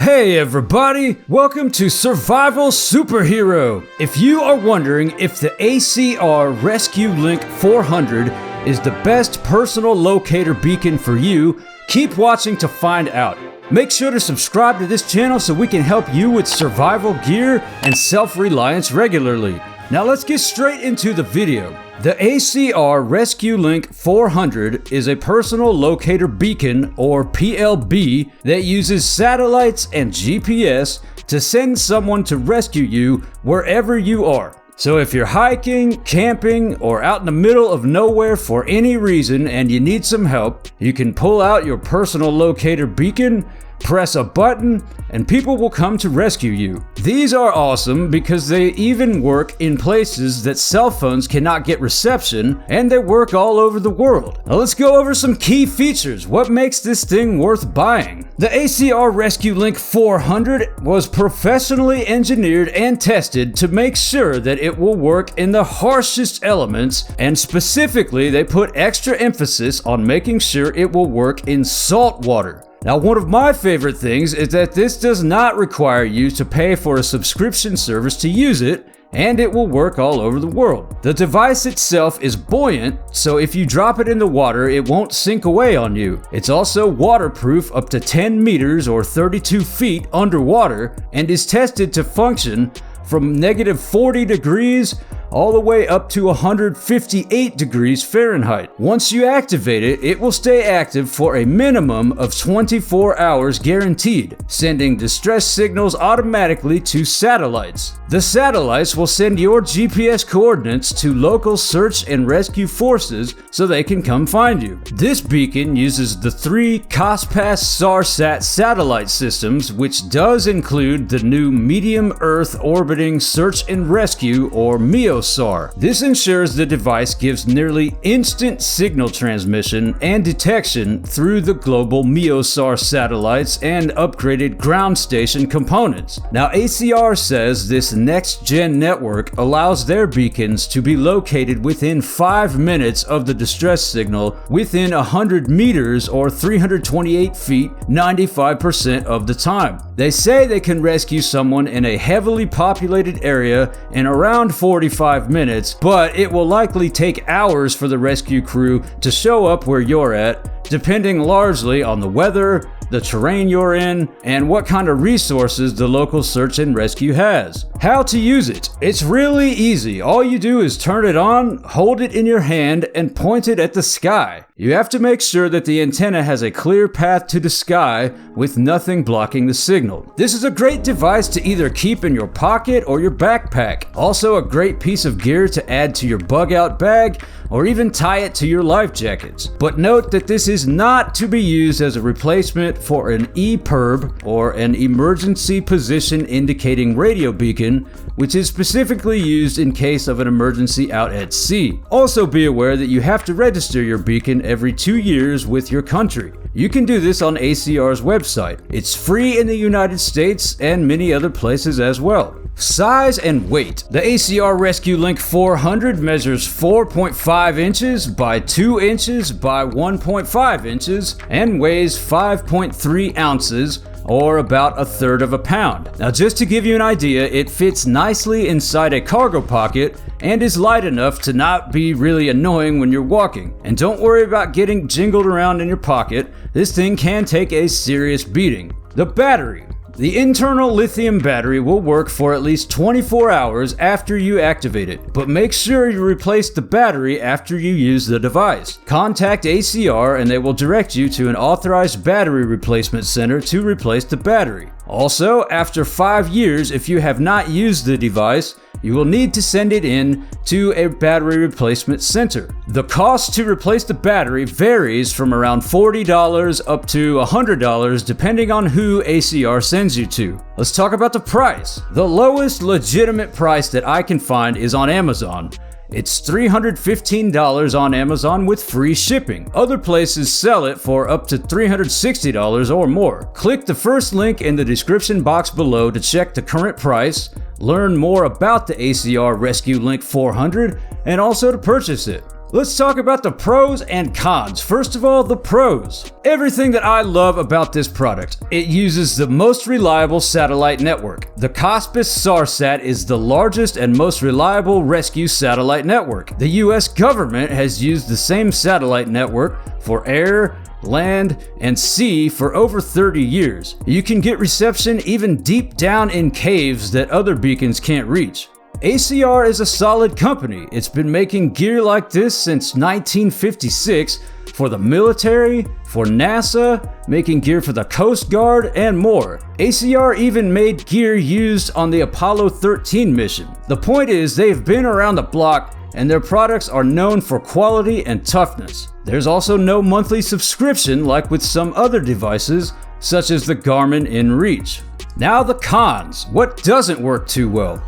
Hey everybody, welcome to Survival Superhero. If you are wondering if the ACR ResQLink 400 is the best personal locator beacon for you, keep watching to find out. Make sure to subscribe to this channel so we can help you with survival gear and self-reliance regularly. Now let's get straight into the video. The ACR ResQLink 400 is a personal locator beacon, or PLB, that uses satellites and GPS to send someone to rescue you wherever you are. So if you're hiking, camping, or out in the middle of nowhere for any reason and you need some help, you can pull out your personal locator beacon, press a button, and people will come to rescue you. These are awesome because they even work in places that cell phones cannot get reception, and they work all over the world. Now let's go over some key features. What makes this thing worth buying? The ACR ResQLink 400 was professionally engineered and tested to make sure that it will work in the harshest elements, and specifically they put extra emphasis on making sure it will work in salt water. Now, one of my favorite things is that this does not require you to pay for a subscription service to use it, and it will work all over the world. The device itself is buoyant, so if you drop it in the water, it won't sink away on you. It's also waterproof up to 10 meters or 32 feet underwater, and is tested to function from -40 degrees all the way up to 158 degrees Fahrenheit. Once you activate it, it will stay active for a minimum of 24 hours guaranteed, sending distress signals automatically to satellites. The satellites will send your GPS coordinates to local search and rescue forces so they can come find you. This beacon uses the 3 COSPAS SARSAT satellite systems, which does include the new Medium Earth Orbiting Search and Rescue, or MEOSAR. This ensures the device gives nearly instant signal transmission and detection through the global MEOSAR satellites and upgraded ground station components. Now, ACR says this next-gen network allows their beacons to be located within 5 minutes of the distress signal within 100 meters or 328 feet 95% of the time. They say they can rescue someone in a heavily populated area in around 45 minutes, but it will likely take hours for the rescue crew to show up where you're at, depending largely on the weather, the terrain you're in, and what kind of resources the local search and rescue has. How to use it? It's really easy. All you do is turn it on, hold it in your hand, and point it at the sky. You have to make sure that the antenna has a clear path to the sky with nothing blocking the signal. This is a great device to either keep in your pocket or your backpack. Also a great piece of gear to add to your bug out bag or even tie it to your life jackets. But note that this is not to be used as a replacement for an EPIRB, or an emergency position indicating radio beacon, which is specifically used in case of an emergency out at sea. Also be aware that you have to register your beacon every 2 years with your country. You can do this on ACR's website. It's free in the United States and many other places as well. Size and weight. The ACR ResQLink 400 measures 4.5 inches by 2 inches by 1.5 inches and weighs 5.3 ounces, or about 1/3 of a pound. Now, just to give you an idea, it fits nicely inside a cargo pocket and is light enough to not be really annoying when you're walking. And don't worry about getting jingled around in your pocket. This thing can take a serious beating. The battery. The internal lithium battery will work for at least 24 hours after you activate it, but make sure you replace the battery after you use the device. Contact ACR and they will direct you to an authorized battery replacement center to replace the battery. Also, after 5 years, if you have not used the device, you will need to send it in to a battery replacement center. The cost to replace the battery varies from around $40 up to $100 depending on who ACR sends you to. Let's talk about the price. The lowest legitimate price that I can find is on Amazon. It's $315 on Amazon with free shipping. Other places sell it for up to $360 or more. Click the first link in the description box below to check the current price, learn more about the ACR ResQLink 400, and also to purchase it. Let's talk about the pros and cons. First of all, the pros. Everything that I love about this product. It uses the most reliable satellite network. The Cospis SARSat is the largest and most reliable rescue satellite network. The US government has used the same satellite network for air, land, and sea for over 30 years. You can get reception even deep down in caves that other beacons can't reach. ACR is a solid company. It's been making gear like this since 1956 for the military, for NASA, making gear for the Coast Guard, and more. ACR even made gear used on the Apollo 13 mission. The point is, they've been around the block and their products are known for quality and toughness. There's also no monthly subscription like with some other devices, such as the Garmin InReach. Now the cons. What doesn't work too well?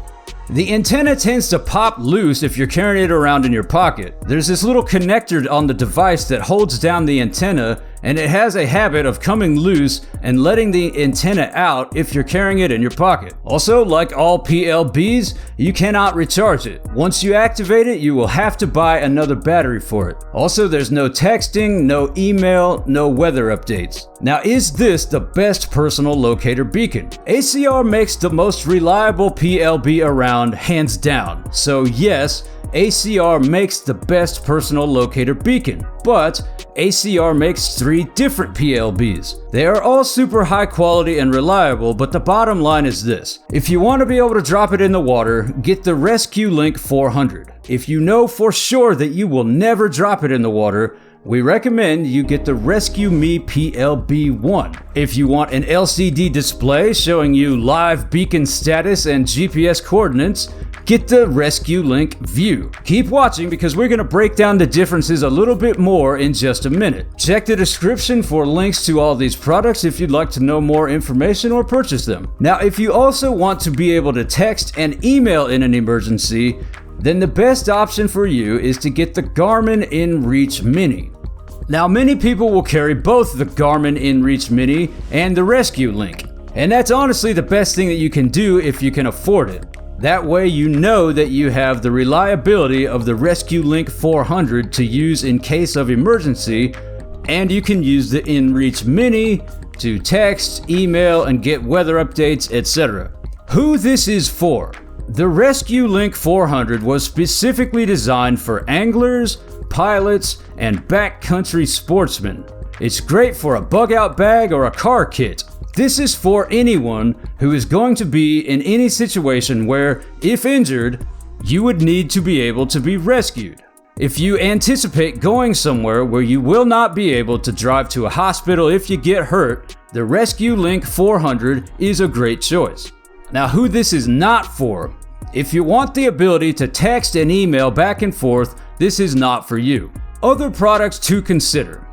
The antenna tends to pop loose if you're carrying it around in your pocket. There's this little connector on the device that holds down the antenna, and it has a habit of coming loose and letting the antenna out if you're carrying it in your pocket. Also, like all PLBs, you cannot recharge it. Once you activate it, you will have to buy another battery for it. Also, there's no texting, no email, no weather updates. Now, is this the best personal locator beacon? ACR makes the most reliable PLB around, hands down. So yes, ACR makes the best personal locator beacon, but ACR makes 3 different PLBs. They are all super high quality and reliable, but the bottom line is this. If you want to be able to drop it in the water, get the ResQLink 400. If you know for sure that you will never drop it in the water, we recommend you get the ResQMe PLB1. If you want an LCD display showing you live beacon status and GPS coordinates, get the ResQLink View. Keep watching because we're going to break down the differences a little bit more in just a minute. Check the description for links to all these products if you'd like to know more information or purchase them. Now, if you also want to be able to text and email in an emergency, then the best option for you is to get the Garmin InReach Mini. Now, many people will carry both the Garmin InReach Mini and the ResQLink, and that's honestly the best thing that you can do if you can afford it. That way you know that you have the reliability of the ResQLink 400 to use in case of emergency, and you can use the InReach Mini to text, email, and get weather updates, etc. Who this is for? The ResQLink 400 was specifically designed for anglers, pilots, and backcountry sportsmen. It's great for a bug-out bag or a car kit. This is for anyone who is going to be in any situation where, if injured, you would need to be able to be rescued. If you anticipate going somewhere where you will not be able to drive to a hospital if you get hurt, the ResQLink 400 is a great choice. Now, who this is not for? If you want the ability to text and email back and forth, this is not for you. Other products to consider.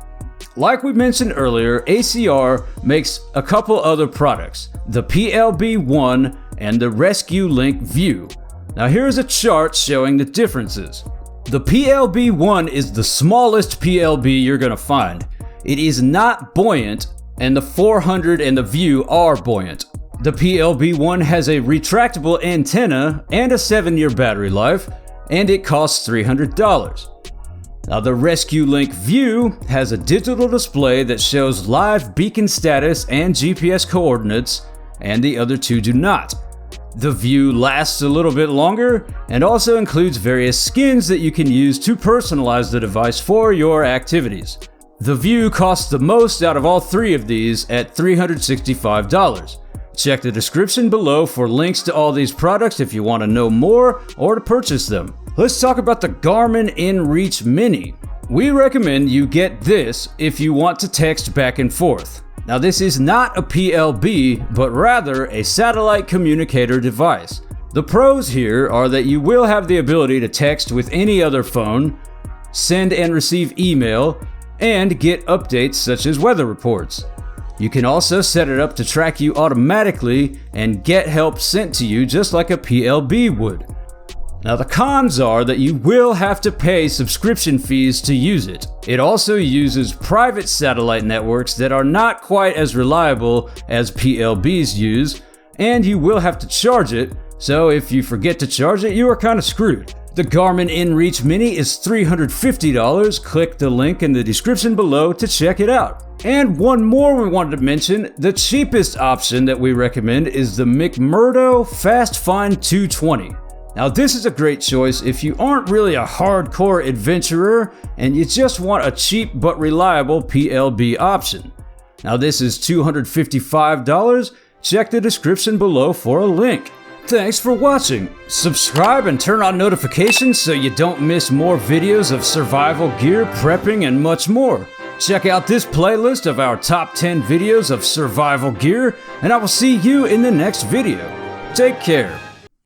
Like we mentioned earlier, ACR makes a couple other products, the PLB1 and the ResQLink View. Now here's a chart showing the differences. The PLB1 is the smallest PLB you're going to find. It is not buoyant, and the 400 and the View are buoyant. The PLB1 has a retractable antenna and a 7-year battery life, and it costs $300. Now the ResQLink View has a digital display that shows live beacon status and GPS coordinates, and the other two do not. The View lasts a little bit longer and also includes various skins that you can use to personalize the device for your activities. The View costs the most out of all 3 of these at $365. Check the description below for links to all these products if you want to know more or to purchase them. Let's talk about the Garmin InReach Mini. We recommend you get this if you want to text back and forth. Now this is not a PLB, but rather a satellite communicator device. The pros here are that you will have the ability to text with any other phone, send and receive email, and get updates such as weather reports. You can also set it up to track you automatically and get help sent to you just like a PLB would. Now the cons are that you will have to pay subscription fees to use it. It also uses private satellite networks that are not quite as reliable as PLBs use, and you will have to charge it, so if you forget to charge it, you are kind of screwed. The Garmin InReach Mini is $350. Click the link in the description below to check it out. And one more we wanted to mention, the cheapest option that we recommend is the McMurdo Fast Find 220. Now this is a great choice if you aren't really a hardcore adventurer and you just want a cheap but reliable PLB option. Now this is $255. Check the description below for a link. Thanks for watching. Subscribe and turn on notifications so you don't miss more videos of survival gear, prepping, and much more. Check out this playlist of our top 10 videos of survival gear, and I will see you in the next video. Take care.